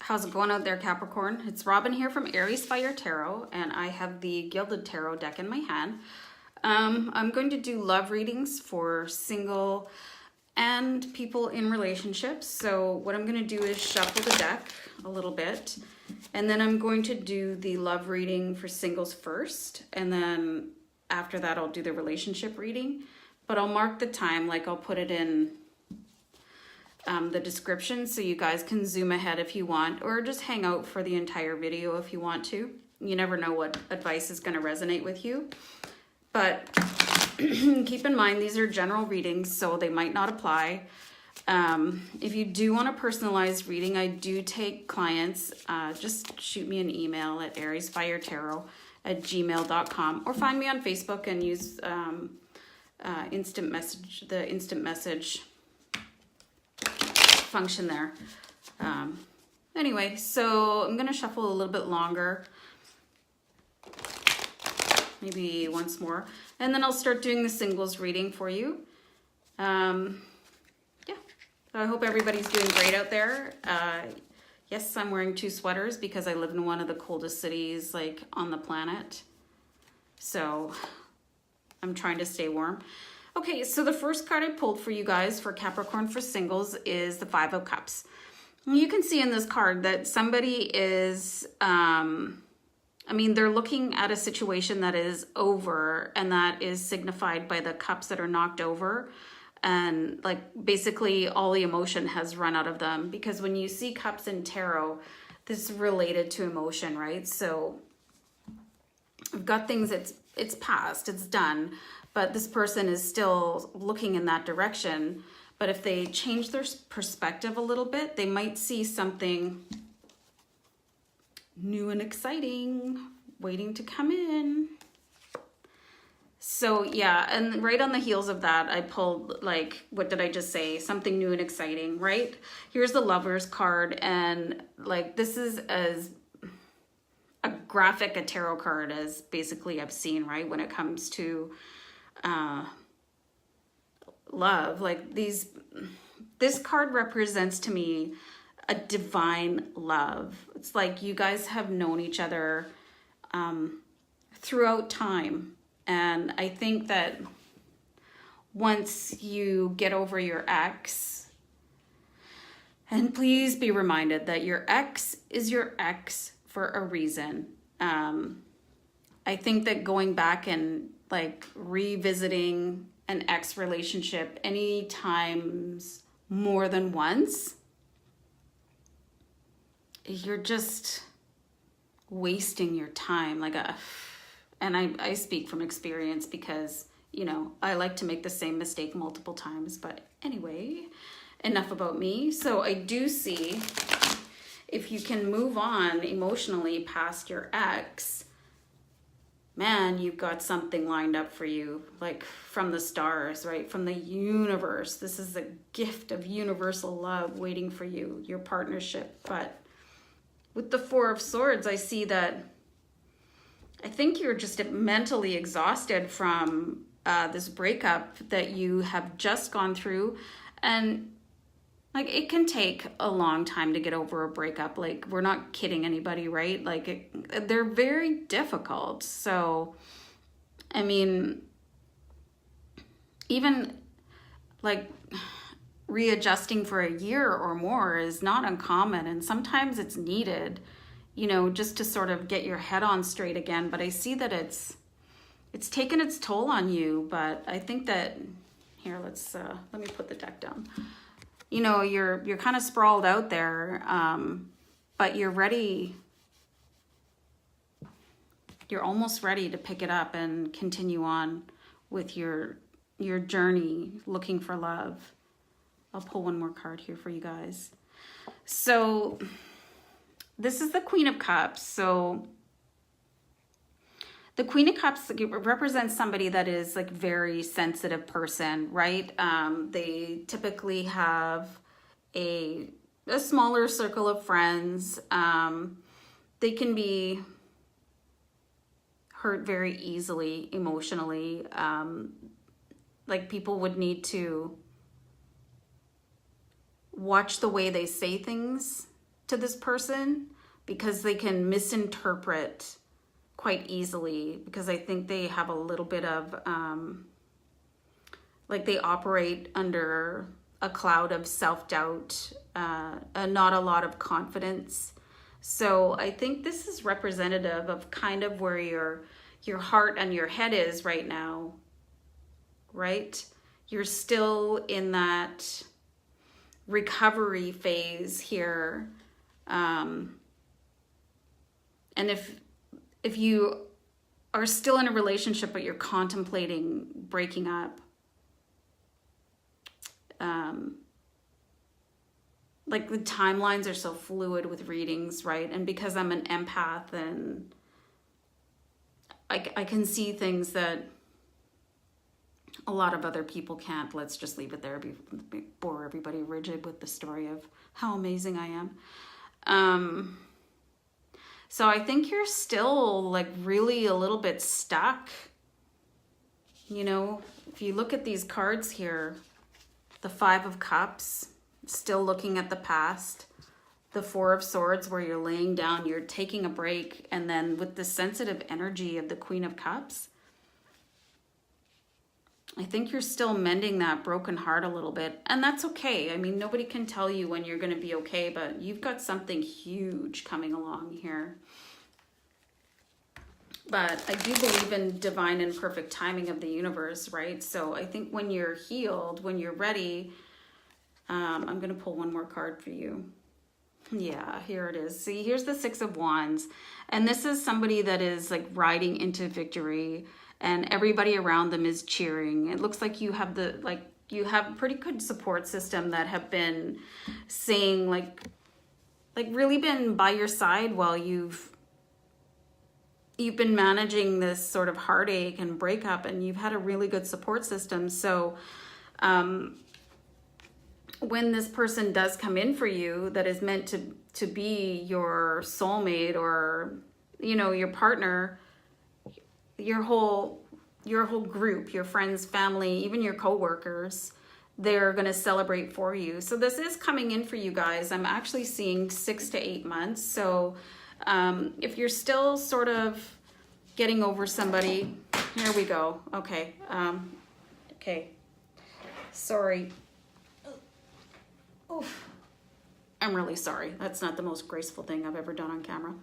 How's it going out there, Capricorn? It's Robin here from AriesFireTarot, and I have the Gilded Tarot deck in my hand. I'm going to do love readings for single and people in relationships. So what I'm going to do is shuffle the deck a little bit, and then I'm going to do the love reading for singles first, and then after that I'll do the relationship reading. But I'll mark the time, like I'll put it in the description so you guys can zoom ahead if you want, or just hang out for the entire video if you want to. You never know what advice is going to resonate with you. But keep in mind, these are general readings, so they might not apply. If you do want a personalized reading, I do take clients. Just shoot me an email at AriesFireTarot@gmail.com, or find me on Facebook and use the instant message function there. Anyway, so I'm going to shuffle a little bit longer. Maybe once more. And then I'll start doing the singles reading for you. Yeah. So I hope everybody's doing great out there. Yes, I'm wearing 2 sweaters because I live in one of the coldest cities like on the planet. So I'm trying to stay warm. Okay, so the first card I pulled for you guys for Capricorn for singles is the 5 of Cups. You can see in this card that somebody is, they're looking at a situation that is over, and that is signified by the cups that are knocked over. And like basically all the emotion has run out of them, because when you see cups in tarot, this is related to emotion, right? So I've got things it's past, it's done. But this person is still looking in that direction. But if they change their perspective a little bit, they might see something new and exciting waiting to come in. So yeah, and right on the heels of that, I pulled, like, what did I just say? Something new and exciting, right? Here's the Lovers card, and like this is as a graphic a tarot card as basically I've seen, right? When it comes to love. Like this card represents to me a divine love. It's like you guys have known each other throughout time, and I think that once you get over your ex, and please be reminded that your ex is your ex for a reason. I think that going back and like revisiting an ex relationship any times more than once, you're just wasting your time. And I speak from experience because, you know, I like to make the same mistake multiple times. But anyway, enough about me. So I do see if you can move on emotionally past your ex, man, you've got something lined up for you, like from the stars, right? From the universe. This is a gift of universal love waiting for you, your partnership. But with the 4 of Swords, I see that I think you're just mentally exhausted from this breakup that you have just gone through. And like, it can take a long time to get over a breakup. Like, we're not kidding anybody, right? Like, they're very difficult. So, I mean, even like readjusting for a year or more is not uncommon. And sometimes it's needed, you know, just to sort of get your head on straight again. But I see that it's taken its toll on you. But I think that, here, let me put the deck down. You know, you're kind of sprawled out there, but you're ready. You're almost ready to pick it up and continue on with your journey looking for love. I'll pull one more card here for you guys. So this is the Queen of Cups. So the Queen of Cups represents somebody that is like very sensitive person, right? They typically have a smaller circle of friends. They can be hurt very easily emotionally. Like, people would need to watch the way they say things to this person because they can misinterpret quite easily, because I think they have a little bit of, like they operate under a cloud of self-doubt, not a lot of confidence. So I think this is representative of kind of where your heart and your head is right now, right? You're still in that recovery phase here. And if you are still in a relationship but you're contemplating breaking up, like the timelines are so fluid with readings, right? And because I'm an empath, and I can see things that a lot of other people can't. Let's just leave it there, bore everybody rigid with the story of how amazing I am. So I think you're still like really a little bit stuck. You know, if you look at these cards here, the Five of Cups, still looking at the past, the Four of Swords where you're laying down, you're taking a break, and then with the sensitive energy of the Queen of Cups, I think you're still mending that broken heart a little bit, and that's okay. I mean, nobody can tell you when you're going to be okay, but you've got something huge coming along here. But I do believe in divine and perfect timing of the universe, right? So I think when you're healed, when you're ready, I'm going to pull one more card for you. Yeah, here it is. See, here's the Six of Wands. And this is somebody that is like riding into victory, and everybody around them is cheering. It looks like you have you have a pretty good support system that have been saying like really been by your side while you've been managing this sort of heartache and breakup, and you've had a really good support system. So when this person does come in for you that is meant to be your soulmate, or, you know, your partner, your whole group, your friends, family, even your coworkers, they're going to celebrate for you. So this is coming in for you guys. I'm actually seeing 6 to 8 months. So if you're still sort of getting over somebody, here we go. Okay. Okay. Sorry. Oh, I'm really sorry. That's not the most graceful thing I've ever done on camera.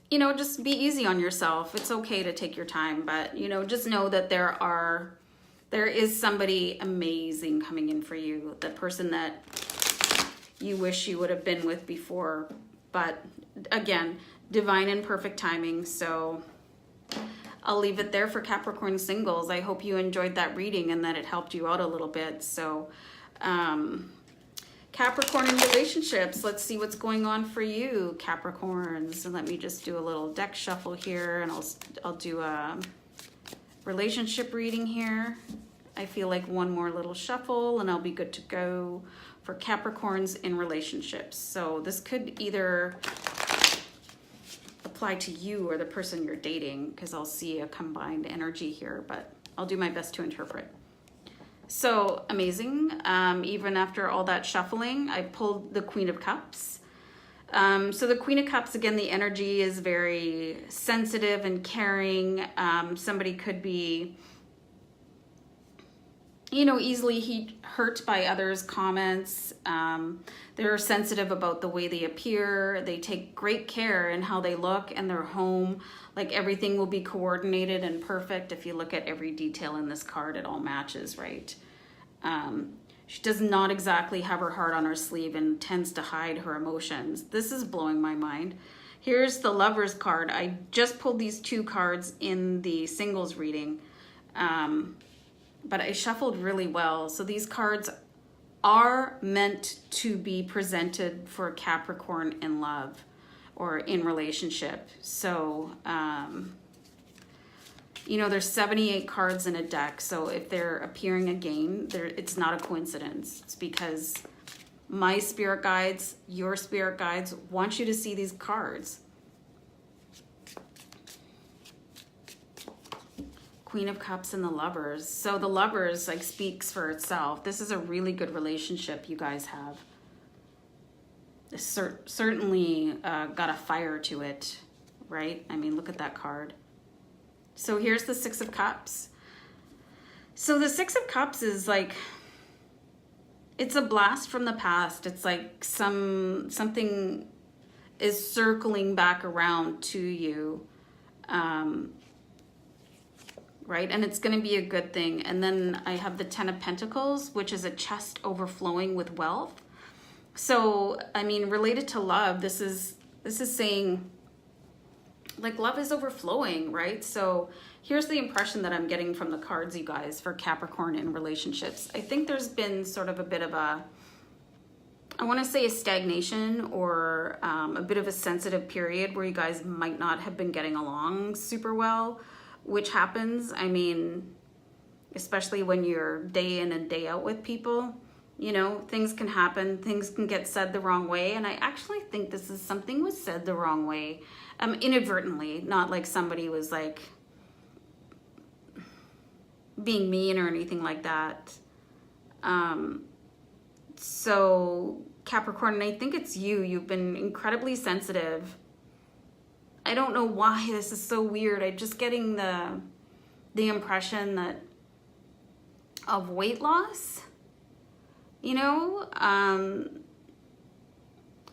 You know, just be easy on yourself. It's okay to take your time, but, you know, just know that there is somebody amazing coming in for you. The person that you wish you would have been with before. But again, divine and perfect timing. So I'll leave it there for Capricorn singles. I hope you enjoyed that reading and that it helped you out a little bit. So Capricorn in relationships, let's see what's going on for you, Capricorns. And let me just do a little deck shuffle here, and I'll do a relationship reading here. I feel like one more little shuffle and I'll be good to go for Capricorns in relationships. So this could either apply to you or the person you're dating, because I'll see a combined energy here, but I'll do my best to interpret. So amazing. Even after all that shuffling, I pulled the Queen of Cups. So the Queen of Cups, again, the energy is very sensitive and caring. Somebody could be, you know, easily hurt by others' comments. They're sensitive about the way they appear. They take great care in how they look and their home. Like everything will be coordinated and perfect. If you look at every detail in this card, it all matches, right? She does not exactly have her heart on her sleeve and tends to hide her emotions. This is blowing my mind. Here's the Lovers card. I just pulled these two cards in the singles reading. But I shuffled really well. So these cards are meant to be presented for Capricorn in love or in relationship. So, you know, there's 78 cards in a deck. So if they're appearing again, it's not a coincidence. It's because my spirit guides, your spirit guides want you to see these cards. Queen of Cups and the Lovers. So the Lovers like speaks for itself. This is a really good relationship you guys have. certainly got a fire to it, right? I mean, look at that card. So here's the Six of Cups. So the Six of Cups is like, it's a blast from the past. It's like something is circling back around to you, right? And it's going to be a good thing. And then I have the Ten of Pentacles, which is a chest overflowing with wealth. So, I mean, related to love, this is saying, like, love is overflowing, right? So here's the impression that I'm getting from the cards, you guys, for Capricorn in relationships. I think there's been sort of a bit of a, I want to say a stagnation, or a bit of a sensitive period where you guys might not have been getting along super well, which happens. I mean, especially when you're day in and day out with people. You know, things can happen, things can get said the wrong way, and I actually think this is something was said the wrong way, inadvertently, not like somebody was like being mean or anything like that. So Capricorn, and I think it's you've been incredibly sensitive. I don't know why this is so weird. I'm just getting the impression that of weight loss. You know,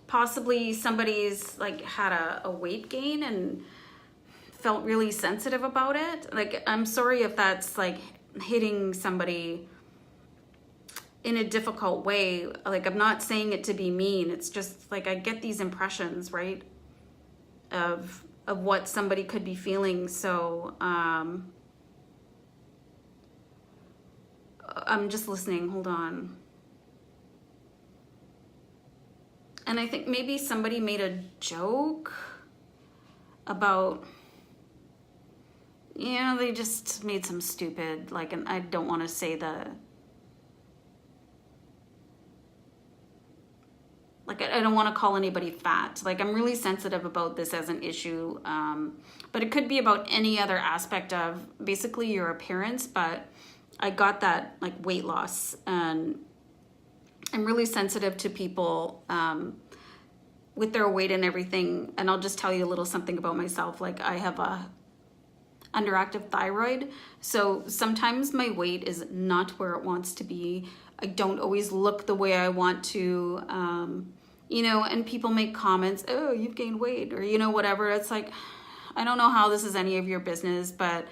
possibly somebody's like had a weight gain and felt really sensitive about it. Like, I'm sorry if that's like hitting somebody in a difficult way. Like, I'm not saying it to be mean. It's just like, I get these impressions, right, of what somebody could be feeling. So, I'm just listening. Hold on. And I think maybe somebody made a joke about, you know, they just made some stupid, like, and I don't want to say the, like, I don't want to call anybody fat. Like, I'm really sensitive about this as an issue. But it could be about any other aspect of basically your appearance. But I got that, like, weight loss, and I'm really sensitive to people with their weight and everything. And I'll just tell you a little something about myself. Like, I have a underactive thyroid. So sometimes my weight is not where it wants to be. I don't always look the way I want to, you know, and people make comments, oh, you've gained weight, or, you know, whatever. It's like, I don't know how this is any of your business, but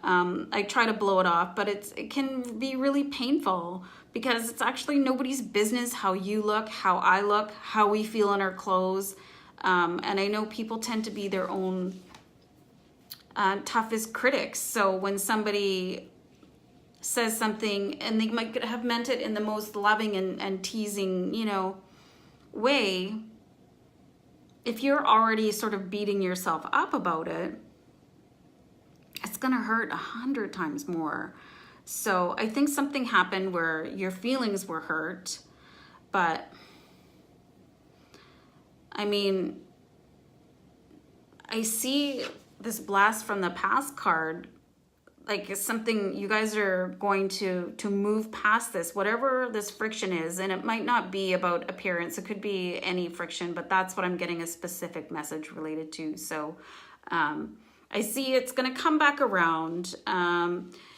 I try to blow it off, but it can be really painful, because it's actually nobody's business how you look, how I look, how we feel in our clothes. And I know people tend to be their own toughest critics. So when somebody says something, and they might have meant it in the most loving and teasing, you know, way, if you're already sort of beating yourself up about it, it's gonna hurt 100 times more. So I think something happened where your feelings were hurt, but I mean, I see this blast from the past card, like it's something you guys are going to move past this, whatever this friction is. And it might not be about appearance. It could be any friction, but that's what I'm getting a specific message related to. So I see it's going to come back around.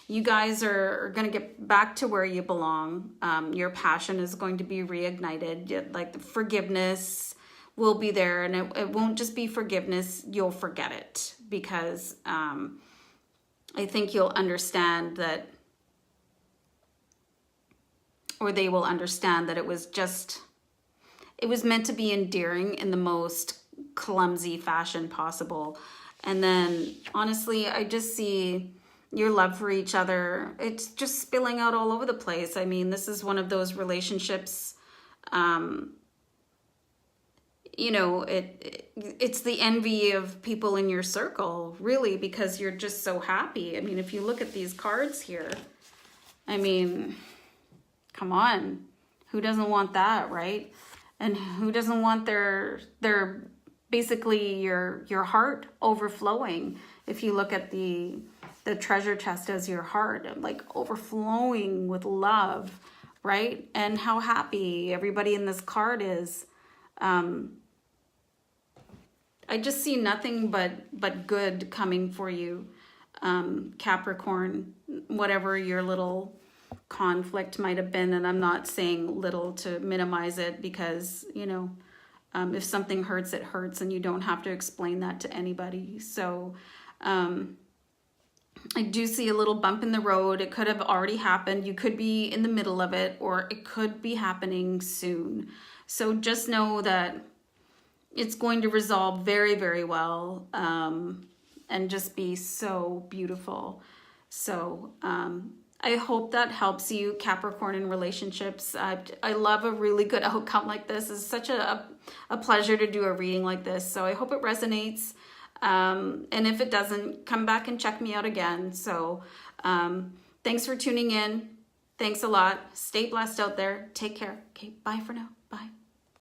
You guys are going to get back to where you belong. Your passion is going to be reignited. Like, the forgiveness will be there, and it won't just be forgiveness. You'll forget it, because I think you'll understand that, or they will understand that it was meant to be endearing in the most clumsy fashion possible. And then, honestly, I just see your love for each other. It's just spilling out all over the place. I mean, this is one of those relationships, you know, it's the envy of people in your circle, really, because you're just so happy. I mean, if you look at these cards here, I mean, come on, who doesn't want that, right? And who doesn't want their basically your heart overflowing? If you look at the treasure chest as your heart, like overflowing with love, right? And how happy everybody in this card is. I just see nothing but good coming for you, Capricorn, whatever your little conflict might have been. And I'm not saying little to minimize it, because, you know, if something hurts, it hurts, and you don't have to explain that to anybody. So I do see a little bump in the road. It could have already happened. You could be in the middle of it, or it could be happening soon. So just know that it's going to resolve very, very well, and just be so beautiful. So I hope that helps you, Capricorn, in relationships. I love a really good outcome like this. It's such a pleasure to do a reading like this. So I hope it resonates. And if it doesn't, come back and check me out again. So thanks for tuning in. Thanks a lot. Stay blessed out there. Take care. Okay, bye for now. Bye.